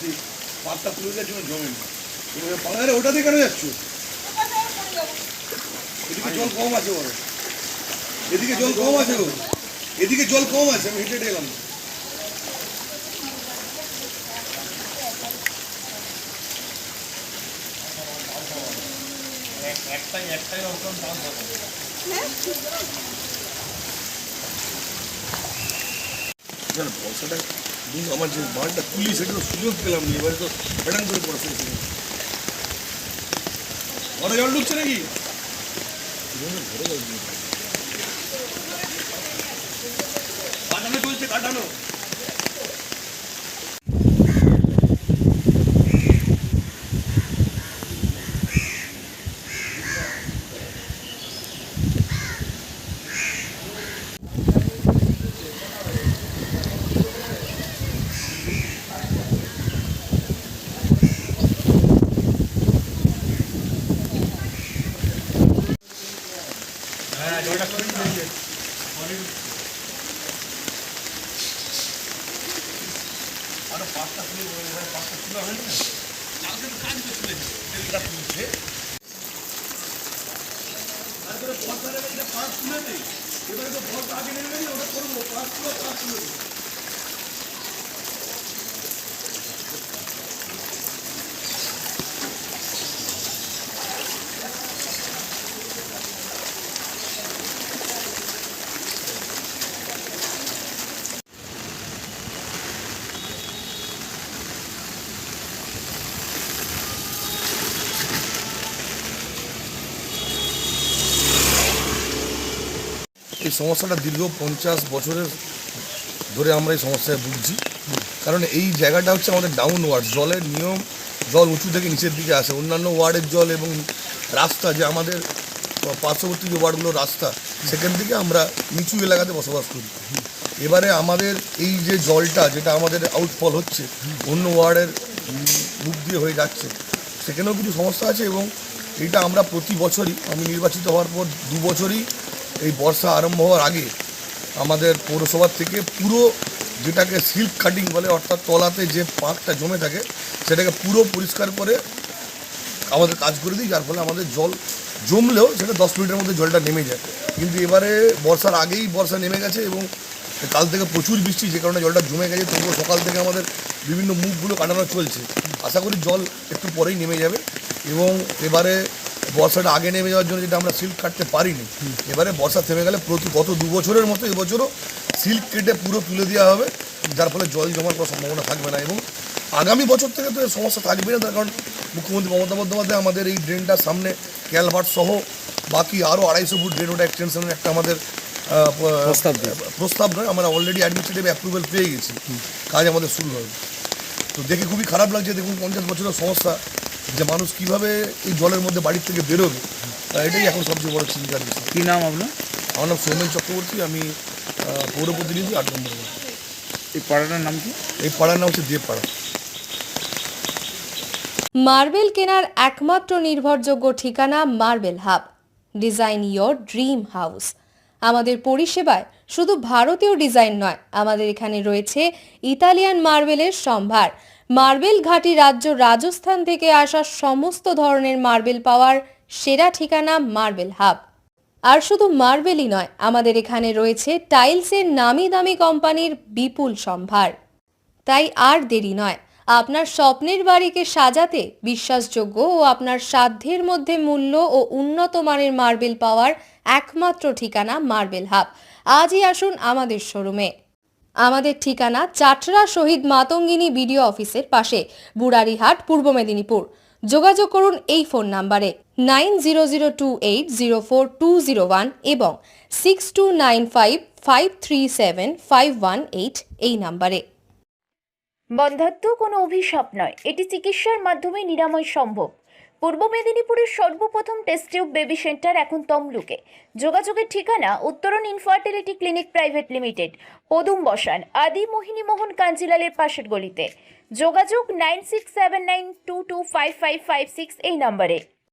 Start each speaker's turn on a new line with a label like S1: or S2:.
S1: বেশি পাতটা তুলে দেওয়ার জন্য জমে না। পালারে ওটা দিয়ে কেন যাচ্ছ? এদিকে জল কম আছে বড়, এদিকে জল কম আছে গো, এদিকে জল কম আছে, আমি হেঁটে এলাম। একটাই অপশন দাম হবে। পয়সাটা আমার যে বালটা তুলি সেটা তো সুযোগ পেলাম না, এবারে তো ফেটাং করে পড়া শুরু করি। ঘরে জল ঢুকছে নাকি? ঘরে জল কাটানো চলছে, কাটানো। আরো পাঁচটা তুলে হয় না, কালকে কাজ করছিল তুলছে, তারপরে পর্দা নেবে, পাঁচ তুলে নেই, এবারে তো পর্দা আগে নেবে, ওটা করবো পাঁচ তুলে এই সমস্যাটা দীর্ঘ 50 বছরের ধরে আমরা এই সমস্যায় ভুগছি। কারণ এই জায়গাটা হচ্ছে আমাদের ডাউন ওয়ার্ড, জলের নিয়ম, জল উঁচু থেকে নিচের দিকে আসে। অন্যান্য ওয়ার্ডের জল এবং রাস্তা, যে আমাদের পার্শ্ববর্তী যে ওয়ার্ডগুলোর রাস্তা, সেখান থেকে আমরা নিচু এলাকাতে বসবাস করি। এবারে আমাদের এই যে জলটা, যেটা আমাদের আউটফল হচ্ছে অন্য ওয়ার্ডের মুখ দিয়ে হয়ে যাচ্ছে, সেখানেও কিছু সমস্যা আছে। এবং এইটা আমরা প্রতি বছরই, আমি নির্বাচিত হওয়ার পর 2 বছরই এই বর্ষা আরম্ভ হওয়ার আগে আমাদের পৌরসভার থেকে পুরো, যেটাকে সিল্ক কাটিং বলে, অর্থাৎ তলাতে যে পাঁকটা জমে থাকে সেটাকে পুরো পরিষ্কার করে আমাদের কাজ করে দিই, যার ফলে আমাদের জল জমলেও সেটা 10 মিনিটের মধ্যে জলটা নেমে যায়। কিন্তু এবারে বর্ষার আগেই বর্ষা নেমে গেছে এবং কাল থেকে প্রচুর বৃষ্টি, যে কারণে জলটা জমে গেছে। তবুও সকাল থেকে আমাদের বিভিন্ন মুখগুলো কাটানো চলছে, আশা করি জল একটু পরেই নেমে যাবে। এবং এবারে বর্ষাটা আগে নেমে যাওয়ার জন্য যেটা আমরা সিল্ক কাটতে পারিনি, এবারে বর্ষা থেমে গেলে গত 2 বছরের মতো এবছরও সিল্ক কেটে পুরো তুলে দেওয়া হবে, যার ফলে জল জমার কোনো সম্ভাবনা থাকবে না। এবং আগামী বছর থেকে তো এর সমস্যা থাকবে না, তার কারণ মুখ্যমন্ত্রী মমতা বন্দ্যোপাধ্যায় আমাদের এই ড্রেনটার সামনে ক্যালভার্ট সহ বাকি আরও 250 ফুট ড্রেন, ওটা এক্সটেনশনের একটা আমাদের প্রস্তাব নয়, আমরা অলরেডি অ্যাডমিনিস্ট্রেটিভ অ্যাপ্রুভাল পেয়ে গেছি, কাজ আমাদের শুরু হবে। তো দেখে খুবই খারাপ লাগছে। দেখুন 50 বছরের সমস্যা, যে মানুষ কীভাবে এই জলের মধ্যে বাড়ির থেকে বেরোবে, এটাই এখন সবচেয়ে বড় চিন্তার বিষয়।
S2: কী নাম আপনার?
S1: আমার নাম সৌমেন চক্রবর্তী, আমি পৌর প্রতিনিধি 8 নম্বর।
S2: এই পাড়াটার নাম কি?
S1: এই পাড়ার নাম হচ্ছে দেবপাড়া।
S3: মার্বেল কেনার একমাত্র নির্ভরযোগ্য ঠিকানা marble hub. Design your dream house. আমাদের পরিষেবায় শুধু ভারতীয় ডিজাইন নয়, আমাদের এখানে রয়েছে ইতালিয়ান মার্বেলের সম্ভার। মার্বেল ঘাঁটি রাজ্য রাজস্থান থেকে আসা সমস্ত ধরনের মার্বেল পাওয়ার সেরা ঠিকানা মার্বেল হাব। আর শুধু মার্বেলই নয়, আমাদের এখানে রয়েছে টাইলসের নামি দামি কোম্পানির বিপুল সম্ভার। তাই আর দেরি নয়, আপনার স্বপ্নের বাড়িকে সাজাতে বিশ্বাসযোগ্য ও আপনার সাধ্যের মধ্যে মূল্য ও উন্নত মানের মার্বেল পাওয়ার একমাত্র ঠিকানা মার্বেল হাব। আজই আসুন আমাদের শোরুমে। আমাদের ঠিকানা চাটরা শহীদ মাতঙ্গিনী বিডিও অফিসের পাশে, বুড়ারিহাট, পূর্ব মেদিনীপুর। যোগাযোগ করুন এই ফোন নাম্বারে 9002804201 এবং 6295537518 এই নাম্বারে।
S4: বন্ধ্যাত্ব কোনো অভিশাপ নয়, এটি চিকিৎসার মাধ্যমে নিরাময় সম্ভব। পূর্ব মেদিনীপুরের সর্বপ্রথম টেস্ট টিউব বেবি সেন্টার এখন তমলুকে। যোগাযোগের ঠিকানা উত্তরণ ইনফার্টিলিটি ক্লিনিক প্রাইভেট লিমিটেড, পদুম বসান, আদি মোহিনী মোহন কাঞ্জিলালের পাশের গলিতে। যোগাযোগ 9679225556 এই নম্বরে।